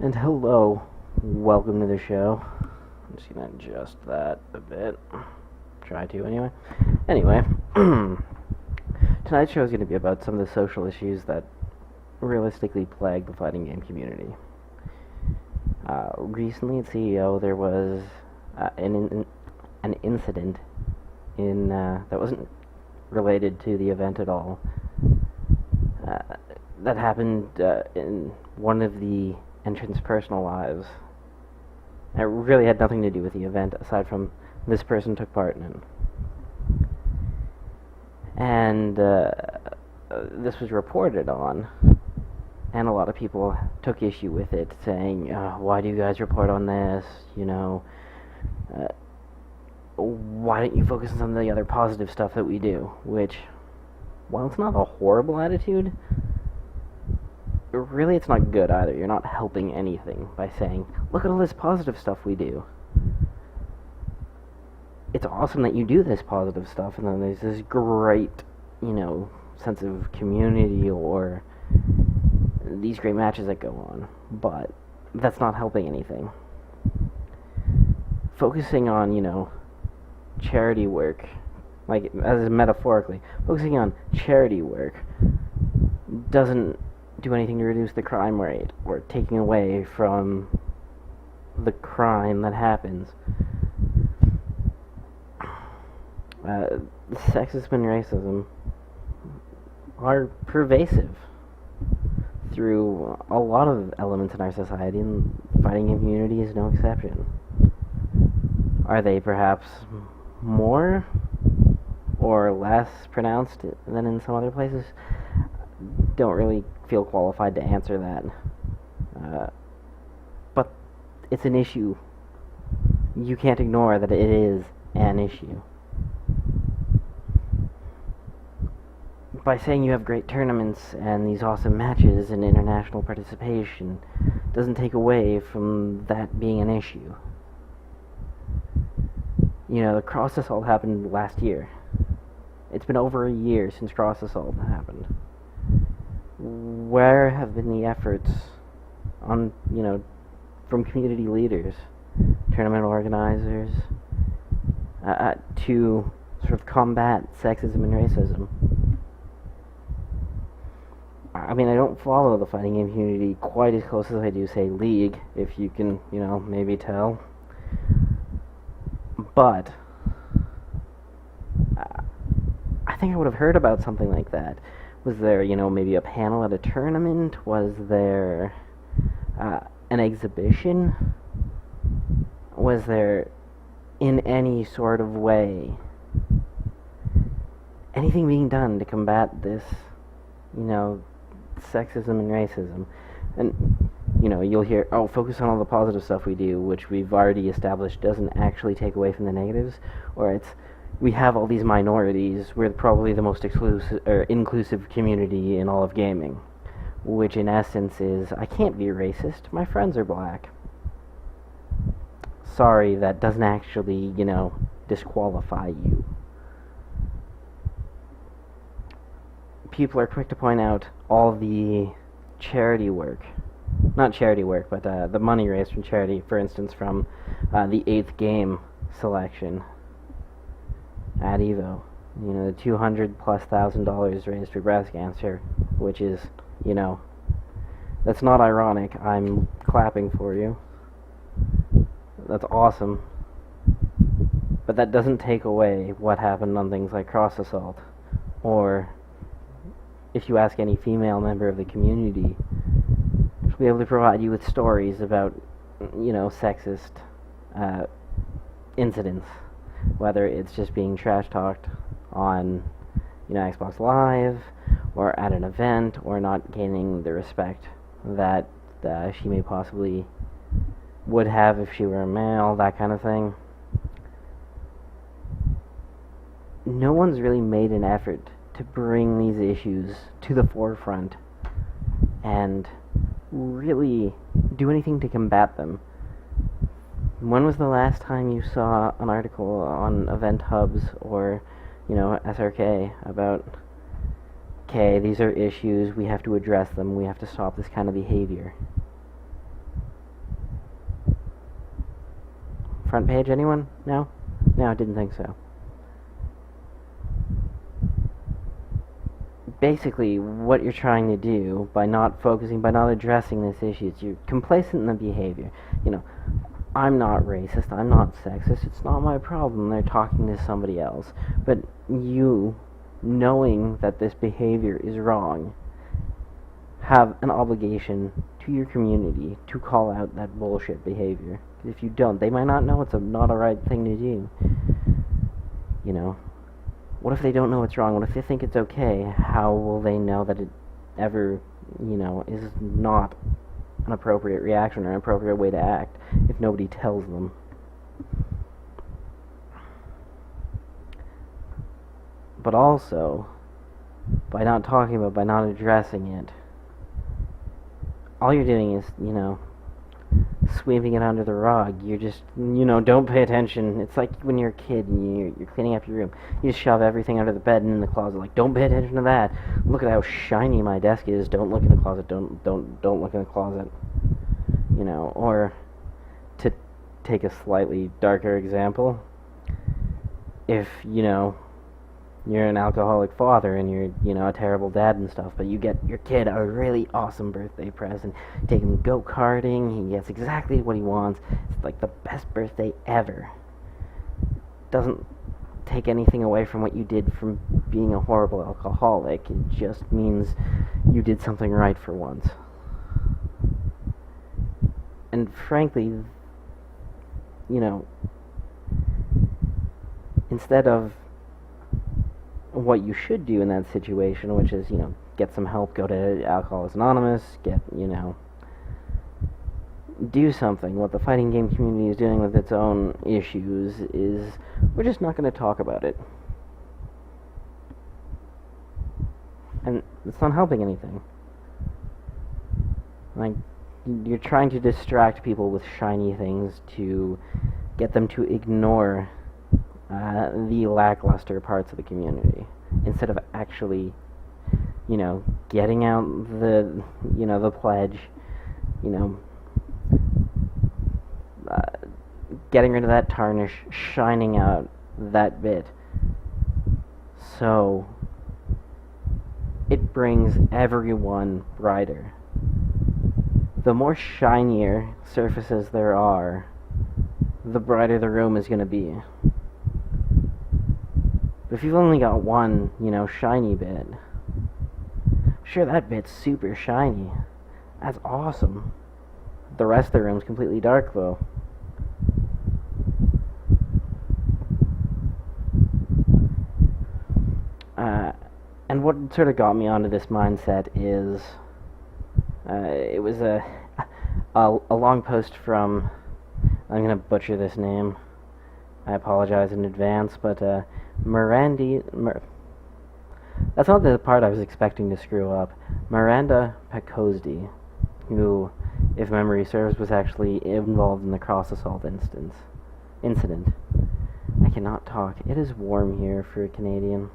And hello, welcome to the show. I'm just gonna adjust that a bit. Try to, anyway. Anyway, tonight's show is gonna be about some of the social issues that realistically plague the fighting game community. Recently at CEO, there was an incident that wasn't related to the event at all. That happened in one of the entrants' personal lives. It really had nothing to do with the event, aside from this person took part in it. And this was reported on, and a lot of people took issue with it, saying, why do you guys report on this? Why don't you focus on some of the other positive stuff that we do? Which, while it's not a horrible attitude, really it's not good either. You're not helping anything by saying, look at all this positive stuff we do. It's awesome that you do this positive stuff, and then there's this great, sense of community or these great matches that go on, but that's not helping anything. Focusing on, charity work, like, as metaphorically, focusing on charity work doesn't do anything to reduce the crime rate or taking away from the crime that happens. Sexism and racism are pervasive through a lot of elements in our society, and the fighting game community is no exception. Are they perhaps more or less pronounced than in some other places? Don't really feel qualified to answer that. But it's an issue. You can't ignore that it is an issue. By saying you have great tournaments and these awesome matches and international participation doesn't take away from that being an issue. The Cross Assault happened last year. It's been over a year since Cross Assault happened. Where have been the efforts on, from community leaders, tournament organizers, to sort of combat sexism and racism? I mean, I don't follow the fighting game community quite as close as I do, say, League, if you can, maybe tell. But I think I would have heard about something like that. Was there, maybe a panel at a tournament? Was there an exhibition? Was there, in any sort of way, anything being done to combat this, sexism and racism? And, you'll hear, focus on all the positive stuff we do, which we've already established doesn't actually take away from the negatives, or it's, we have all these minorities, we're probably the most inclusive community in all of gaming, which in essence is, I can't be racist, my friends are black. Sorry, that doesn't actually, disqualify you. People are quick to point out all the charity work, not charity work, but the money raised from charity, for instance, from the 8th game selection at EVO. The $200,000+ raised for breast cancer, which is, that's not ironic. I'm clapping for you. That's awesome. But that doesn't take away what happened on things like Cross Assault, or if you ask any female member of the community, she'll be able to provide you with stories about, sexist incidents, whether it's just being trash-talked on, Xbox Live, or at an event, or not gaining the respect that she may possibly would have if she were a male, that kind of thing. No one's really made an effort to bring these issues to the forefront and really do anything to combat them. When was the last time you saw an article on Event Hubs or, SRK about, okay, these are issues, we have to address them, we have to stop this kind of behavior? Front page, anyone? No? No, I didn't think so. Basically, what you're trying to do by not focusing, by not addressing this issue, is you're complacent in the behavior. I'm not racist, I'm not sexist, it's not my problem, they're talking to somebody else. But you, knowing that this behavior is wrong, have an obligation to your community to call out that bullshit behavior. If you don't, they might not know it's not a right thing to do. What if they don't know it's wrong? What if they think it's okay? How will they know that it ever, is not an appropriate reaction or an appropriate way to act if nobody tells them? But also, by not talking about, by not addressing it, all you're doing is, sweeping it under the rug. You're just, don't pay attention. It's like when you're a kid and you're cleaning up your room. You just shove everything under the bed and in the closet. Like, don't pay attention to that. Look at how shiny my desk is. Don't look in the closet. Don't look in the closet. Or to take a slightly darker example, if, you're an alcoholic father and you're, a terrible dad and stuff, but you get your kid a really awesome birthday present. Take him go-karting, he gets exactly what he wants. It's like the best birthday ever. Doesn't take anything away from what you did from being a horrible alcoholic. It just means you did something right for once. And frankly, instead of what you should do in that situation, which is, get some help, go to Alcoholics Anonymous, do something. What the fighting game community is doing with its own issues is, we're just not going to talk about it. And it's not helping anything. Like, you're trying to distract people with shiny things to get them to ignore the lackluster parts of the community, instead of actually, getting out the pledge, getting rid of that tarnish, shining out that bit, so it brings everyone brighter. The more shinier surfaces there are, the brighter the room is going to be. But if you've only got one, shiny bit, sure, that bit's super shiny. That's awesome. The rest of the room's completely dark, though. And what sort of got me onto this mindset is, it was a long post from, I'm going to butcher this name, I apologize in advance, but that's not the part I was expecting to screw up. Miranda Pecosdi, who, if memory serves, was actually involved in the cross assault incident. I cannot talk. It is warm here for a Canadian.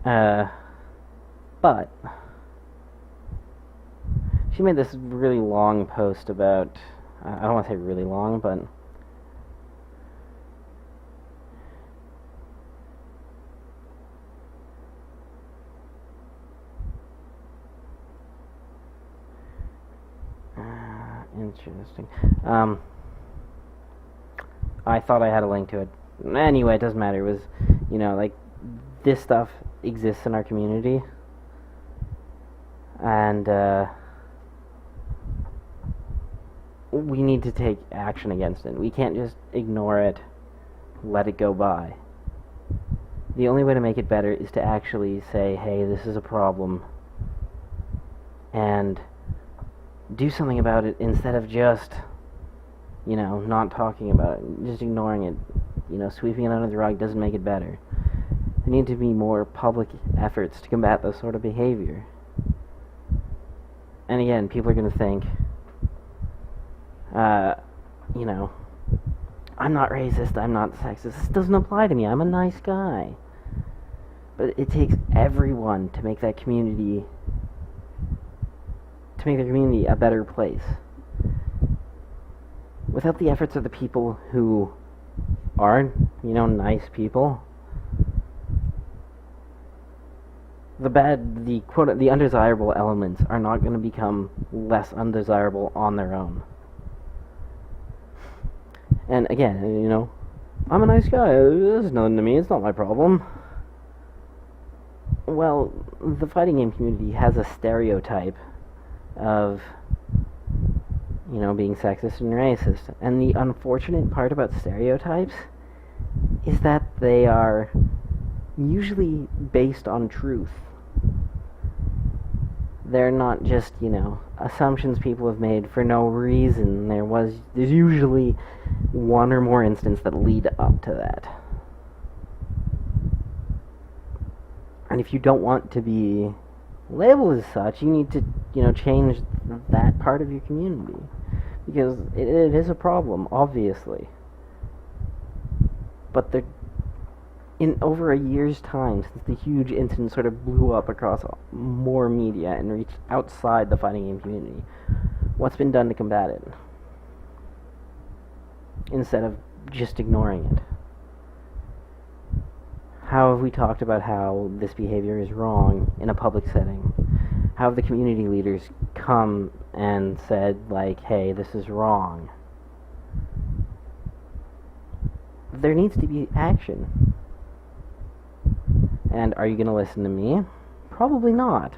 But she made this really long post about, I don't want to say really long, but interesting. I thought I had a link to it. Anyway, it doesn't matter. It was, like, this stuff exists in our community, and we need to take action against it. We can't just ignore it, let it go by. The only way to make it better is to actually say, hey, this is a problem, and do something about it instead of just, not talking about it, just ignoring it. Sweeping it under the rug doesn't make it better. There need to be more public efforts to combat this sort of behavior. And again, people are going to think, I'm not racist, I'm not sexist, this doesn't apply to me, I'm a nice guy. But it takes everyone to make that community, a better place. without the efforts of the people who are, nice people, the undesirable elements are not going to become less undesirable on their own. And again, I'm a nice guy. There's nothing to me. It's not my problem. Well, the fighting game community has a stereotype of, being sexist and racist. And the unfortunate part about stereotypes is that they are usually based on truth. They're not just, assumptions people have made for no reason. There's usually one or more instances that lead up to that. And if you don't want to be labeled as such, you need to, change that part of your community. Because it is a problem, obviously. But in over a year's time, since the huge incident sort of blew up across more media and reached outside the fighting game community, what's been done to combat it? Instead of just ignoring it. How have we talked about how this behavior is wrong in a public setting? How have the community leaders come and said, hey, this is wrong? There needs to be action. And are you going to listen to me? Probably not.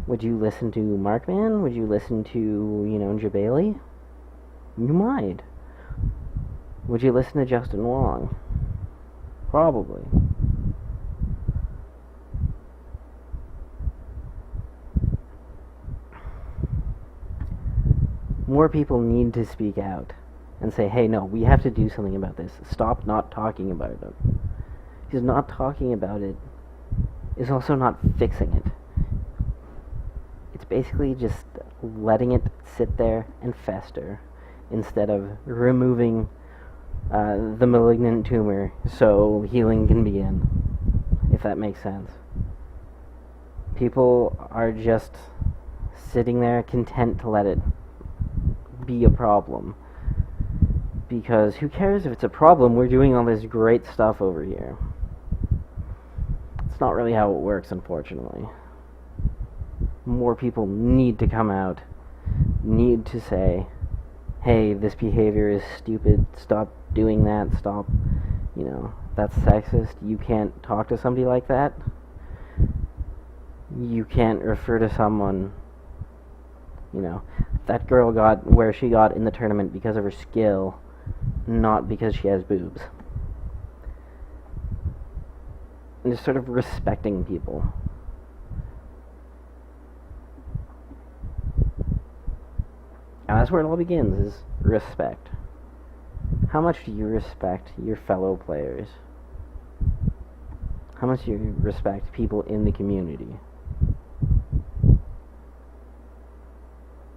Would you listen to Markman? Would you listen to, Jabali? You might. Would you listen to Justin Wong? Probably. More people need to speak out and say, hey, no, we have to do something about this. Stop not talking about it. Because not talking about it is also not fixing it. It's basically just letting it sit there and fester instead of removing the malignant tumor so healing can begin, if that makes sense. People are just sitting there content to let it be a problem. Because who cares if it's a problem? We're doing all this great stuff over here. It's not really how it works, unfortunately. More people need to come out, need to say, hey, this behavior is stupid, stop doing that, stop, that's sexist, you can't talk to somebody like that. You can't refer to someone, that girl got where she got in the tournament because of her skill, not because she has boobs. And just sort of respecting people. And that's where it all begins, is respect. How much do you respect your fellow players? How much do you respect people in the community?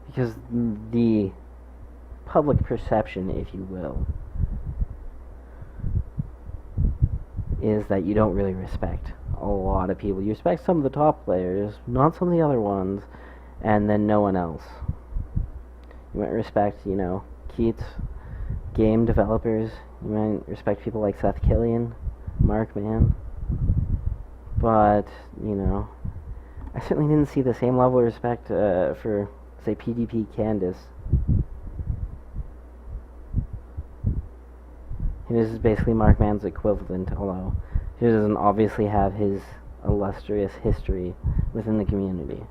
Because the public perception, if you will, is that you don't really respect a lot of people. You respect some of the top players, not some of the other ones, and then no one else. You might respect, Keats, game developers. You might respect people like Seth Killian, Mark Mann. But, I certainly didn't see the same level of respect for, say, PDP Candace. This is basically Mark Mann's equivalent, although he doesn't obviously have his illustrious history within the community.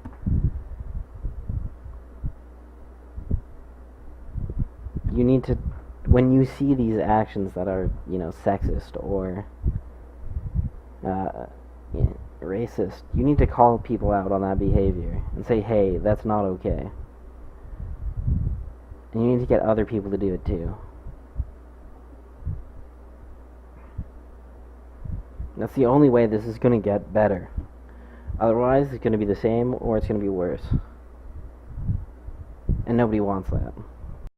You need to, when you see these actions that are, sexist or racist, you need to call people out on that behavior and say, hey, that's not okay. And you need to get other people to do it too. That's the only way this is going to get better. Otherwise, it's going to be the same or it's going to be worse. And nobody wants that.